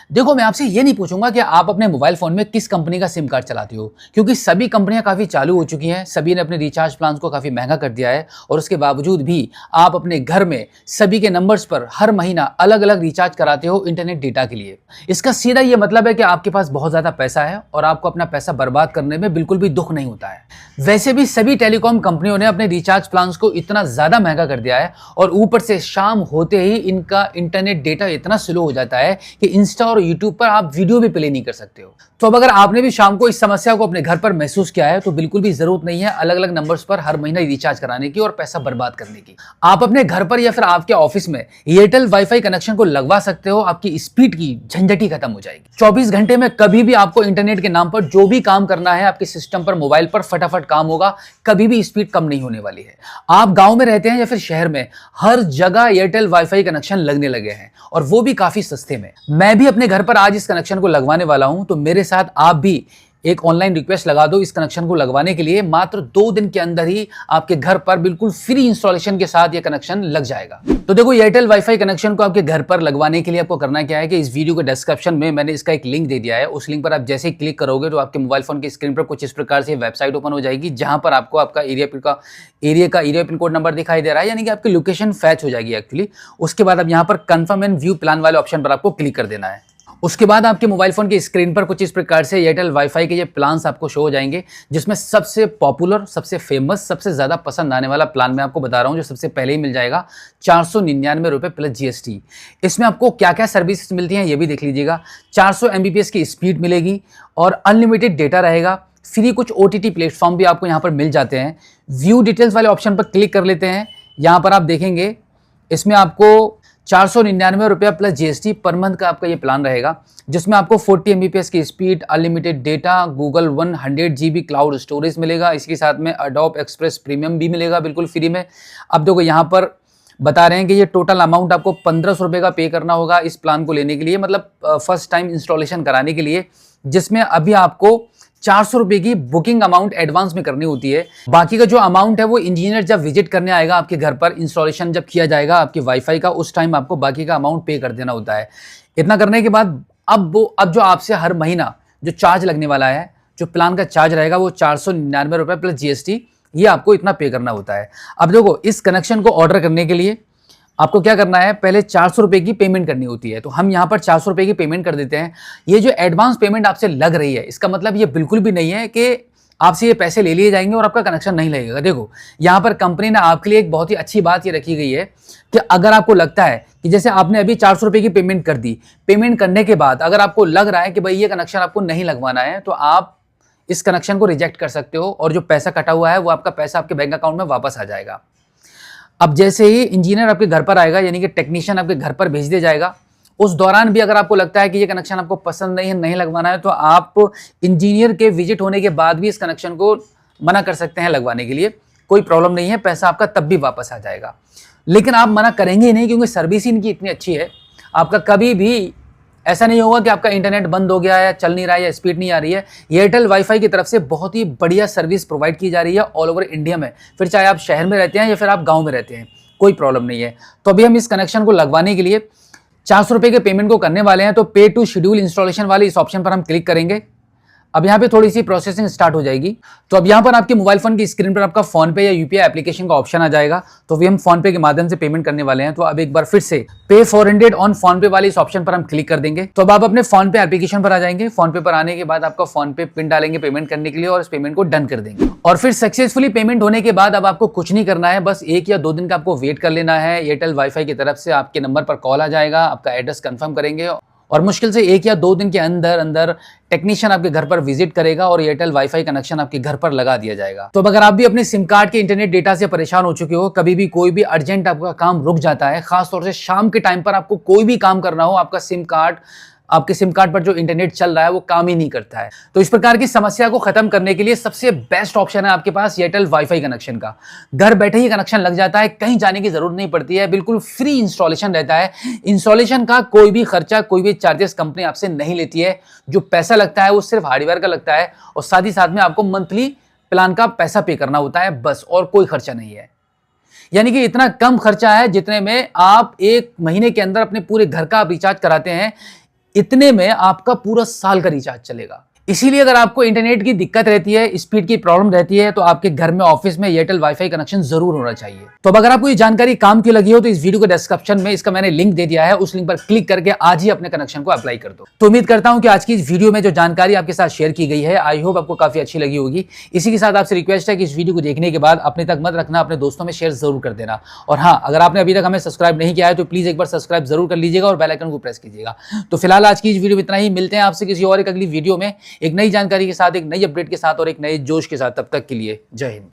देखो, मैं आपसे ये नहीं पूछूंगा कि आप अपने मोबाइल फोन में किस कंपनी का सिम कार्ड चलाते हो, क्योंकि सभी कंपनियां काफी चालू हो चुकी हैं। सभी ने अपने रिचार्ज प्लान को काफी महंगा कर दिया है और उसके बावजूद भी आप अपने घर में सभी के नंबर्स पर हर महीना अलग अलग रिचार्ज कराते हो इंटरनेट डेटा के लिए। इसका सीधा ये मतलब है कि आपके पास बहुत ज्यादा पैसा है और आपको अपना पैसा बर्बाद करने में बिल्कुल भी दुख नहीं होता है। वैसे भी सभी टेलीकॉम कंपनियों ने अपने रिचार्ज प्लान को इतना ज्यादा महंगा कर दिया है और ऊपर से शाम होते ही इनका इंटरनेट डेटा इतना स्लो हो जाता है कि इंस्टा और यूट्यूब पर आप वीडियो भी प्ले नहीं कर सकते हो। तो अब अगर आपने भी शाम को इस समस्या को अपने घर पर महसूस किया है तो बिल्कुल भी जरूरत नहीं है अलग अलग नंबर्स पर हर महीना रिचार्ज कराने की और पैसा बर्बाद करने की। आप अपने घर पर या फिर आपके ऑफिस में एयरटेल वाईफाई कनेक्शन को लगवा सकते हो। आपकी स्पीड की झंझट ही खत्म हो जाएगी। 24 घंटे में कभी भी आपको इंटरनेट के नाम पर जो भी काम करना है आपके सिस्टम पर, मोबाइल पर फटाफट काम होगा। कभी भी स्पीड कम नहीं होने वाली है। आप गांव में रहते हैं या फिर शहर में, हर जगह एयरटेल वाईफाई कनेक्शन लगने लगे हैं और वो भी काफी सस्ते में। मैं भी अपने घर पर आज इस कनेक्शन को लगवाने वाला हूं, तो मेरे साथ आप भी एक ऑनलाइन रिक्वेस्ट लगा दो इस कनेक्शन को लगवाने के लिए। मात्र 2 दिन के अंदर ही आपके घर पर बिल्कुल फ्री इंस्टॉलेशन के साथ यह कनेक्शन लग जाएगा। तो देखो, एयरटेल वाईफाई कनेक्शन को आपके घर पर लगवाने के लिए आपको करना क्या है कि इस वीडियो के डिस्क्रिप्शन में मैंने इसका एक लिंक दे दिया है। उस लिंक पर आप जैसे ही क्लिक करोगे तो आपके मोबाइल फोन की स्क्रीन पर कुछ इस प्रकार से वेबसाइट ओपन हो जाएगी, जहां पर आपको आपका एरिया पिन कोड नंबर दिखाई दे रहा है, यानी कि आपकी लोकेशन फैच हो जाएगी एक्चुअली। उसके बाद अब यहाँ पर कंफर्म एंड व्यू प्लान वाले ऑप्शन पर आपको क्लिक कर देना है। उसके बाद आपके मोबाइल फोन की स्क्रीन पर कुछ इस प्रकार से एयरटेल वाईफाई के ये प्लान्स आपको शो हो जाएंगे, जिसमें सबसे पॉपुलर, सबसे फेमस, सबसे ज्यादा पसंद आने वाला प्लान मैं आपको बता रहा हूं, जो सबसे पहले ही मिल जाएगा 499 रुपए प्लस जीएसटी। इसमें आपको क्या क्या सर्विसेज मिलती हैं ये भी देख लीजिएगा। 400 MBPS की स्पीड मिलेगी और अनलिमिटेड डेटा रहेगा। फ्री कुछ OTT प्लेटफॉर्म भी आपको यहाँ पर मिल जाते हैं। व्यू डिटेल्स वाले ऑप्शन पर क्लिक कर लेते हैं। यहाँ पर आप देखेंगे इसमें आपको 499 रुपया प्लस जीएसटी पर मंथ का आपका ये प्लान रहेगा, जिसमें आपको 40 MBPS की speed, unlimited data, Google 100 GB cloud storage मिलेगा। इसके साथ में अडोब एक्सप्रेस प्रीमियम भी मिलेगा बिल्कुल फ्री में। अब देखो, यहाँ पर बता रहे हैं कि ये टोटल अमाउंट आपको 1500 रुपये का पे करना होगा इस प्लान को लेने के लिए, मतलब फर्स्ट टाइम इंस्टॉलेशन कराने के लिए, जिसमें अभी आपको 400 रुपए की बुकिंग अमाउंट एडवांस में करनी होती है। बाकी का जो अमाउंट है वो इंजीनियर जब विजिट करने आएगा आपके घर पर, इंस्टॉलेशन जब किया जाएगा आपके वाईफाई का, उस टाइम आपको बाकी का अमाउंट पे कर देना होता है। इतना करने के बाद अब जो आपसे हर महीना जो चार्ज लगने वाला है, जो प्लान का चार्ज रहेगा वो 499 रुपए प्लस जीएसटी, ये आपको इतना पे करना होता है। अब देखो, इस कनेक्शन को ऑर्डर करने के लिए आपको क्या करना है, पहले 400 रुपए की पेमेंट करनी होती है। तो हम यहाँ पर 400 रुपए की पेमेंट कर देते हैं। ये जो एडवांस पेमेंट आपसे लग रही है, इसका मतलब ये बिल्कुल भी नहीं है कि आपसे ये पैसे ले लिए जाएंगे और आपका कनेक्शन नहीं लगेगा। देखो, यहाँ पर कंपनी ने आपके लिए एक बहुत ही अच्छी बात ये रखी गई है कि अगर आपको लगता है कि जैसे आपने अभी 400 रुपए की पेमेंट कर दी, पेमेंट करने के बाद अगर आपको लग रहा है कि भाई ये कनेक्शन आपको नहीं लगवाना है, तो आप इस कनेक्शन को रिजेक्ट कर सकते हो और जो पैसा कटा हुआ है वो आपका पैसा आपके बैंक अकाउंट में वापस आ जाएगा। अब जैसे ही इंजीनियर आपके घर पर आएगा, यानी कि टेक्नीशियन आपके घर पर भेज दिया जाएगा, उस दौरान भी अगर आपको लगता है कि ये कनेक्शन आपको पसंद नहीं है, नहीं लगवाना है, तो आप इंजीनियर के विजिट होने के बाद भी इस कनेक्शन को मना कर सकते हैं लगवाने के लिए। कोई प्रॉब्लम नहीं है, पैसा आपका तब भी वापस आ जाएगा। लेकिन आप मना करेंगे ही नहीं, क्योंकि सर्विस इनकी इतनी अच्छी है। आपका कभी भी ऐसा नहीं होगा कि आपका इंटरनेट बंद हो गया है, चल नहीं रहा है या स्पीड नहीं आ रही है। एयरटेल वाईफाई की तरफ से बहुत ही बढ़िया सर्विस प्रोवाइड की जा रही है ऑल ओवर इंडिया में, फिर चाहे आप शहर में रहते हैं या फिर आप गांव में रहते हैं, कोई प्रॉब्लम नहीं है। तो अभी हम इस कनेक्शन को लगवाने के लिए 400 रुपए के पेमेंट को करने वाले हैं। तो पे टू शेड्यूल इंस्टॉलेशन वाले इस ऑप्शन पर हम क्लिक करेंगे। अब यहाँ पे थोड़ी सी प्रोसेसिंग स्टार्ट हो जाएगी। तो अब यहाँ पर आपके मोबाइल फोन की स्क्रीन पर आपका फोन पे या यूपीआई एप्लीकेशन का ऑप्शन आ जाएगा। तो अभी हम फोन पे के माध्यम से पेमेंट करने वाले हैं। तो अब एक बार फिर से पे 400 ऑन फोन पे वाले इस ऑप्शन पर हम क्लिक कर देंगे। तो अब आप अपने फोन पे एप्लीकेशन पर आ जाएंगे। फोन पे पर आने के बाद आपका फोन पे पिन डालेंगे पेमेंट करने के लिए और इस पेमेंट को डन कर देंगे। और फिर सक्सेसफुली पेमेंट होने के बाद अब आपको कुछ नहीं करना है, बस 1 या 2 दिन का आपको वेट कर लेना है। एयरटेल वाईफाई की तरफ से आपके नंबर पर कॉल आ जाएगा, आपका एड्रेस कंफर्म करेंगे और मुश्किल से 1 या 2 दिन के अंदर अंदर टेक्नीशियन आपके घर पर विजिट करेगा और एयरटेल वाईफाई कनेक्शन आपके घर पर लगा दिया जाएगा। तो अगर आप भी अपने सिम कार्ड के इंटरनेट डेटा से परेशान हो चुके हो, कभी भी कोई भी अर्जेंट आपका काम रुक जाता है, खासतौर से शाम के टाइम पर आपको कोई भी काम करना हो, आपके सिम कार्ड पर जो इंटरनेट चल रहा है वो काम ही नहीं करता है, तो इस प्रकार की समस्या को खत्म करने के लिए सबसे बेस्ट ऑप्शन है आपके पास एयरटेल वाईफाई कनेक्शन का। घर बैठे ही कनेक्शन लग जाता है, कहीं जाने की जरूरत नहीं पड़ती है, बिल्कुल फ्री इंस्टॉलेशन रहता है। इंस्टॉलेशन का कोई भी खर्चा, कोई भी चार्जेस कंपनी आपसे नहीं लेती है। जो पैसा लगता है वो सिर्फ हार्डवेयर का लगता है और साथ ही साथ में आपको मंथली प्लान का पैसा पे करना होता है, बस, और कोई खर्चा नहीं है। यानी कि इतना कम खर्चा है जितने में आप 1 महीने के अंदर अपने पूरे घर का रिचार्ज कराते हैं। इतने में आपका पूरा साल का रिचार्ज चलेगा। इसीलिए अगर आपको इंटरनेट की दिक्कत रहती है, स्पीड की प्रॉब्लम रहती है, तो आपके घर में, ऑफिस में एयरटेल वाईफाई कनेक्शन जरूर होना चाहिए। तो अब अगर आपको ये जानकारी काम की लगी हो तो इस वीडियो के डिस्क्रिप्शन में इसका मैंने लिंक दे दिया है, उस लिंक पर क्लिक करके आज ही अपने कनेक्शन को अप्लाई कर दो। तो उम्मीद करता हूं कि आज की इस वीडियो में जो जानकारी आपके साथ शेयर की गई है, आई होप आपको काफी अच्छी लगी होगी। इसी के साथ आपसे रिक्वेस्ट है कि इस वीडियो को देखने के बाद अपने तक मत रखना, अपने दोस्तों में शेयर जरूर कर देना। और हाँ, अगर आपने अभी तक हमें सब्सक्राइब नहीं किया है तो प्लीज एक बार सब्सक्राइब जरूर कर लीजिएगा और बेल आइकन को प्रेस कीजिएगा। तो फिलहाल आज की इस वीडियो में इतना ही। मिलते हैं आपसे किसी और एक अगली वीडियो में एक नई जानकारी के साथ, एक नई अपडेट के साथ और एक नए जोश के साथ। तब तक के लिए जय हिंद।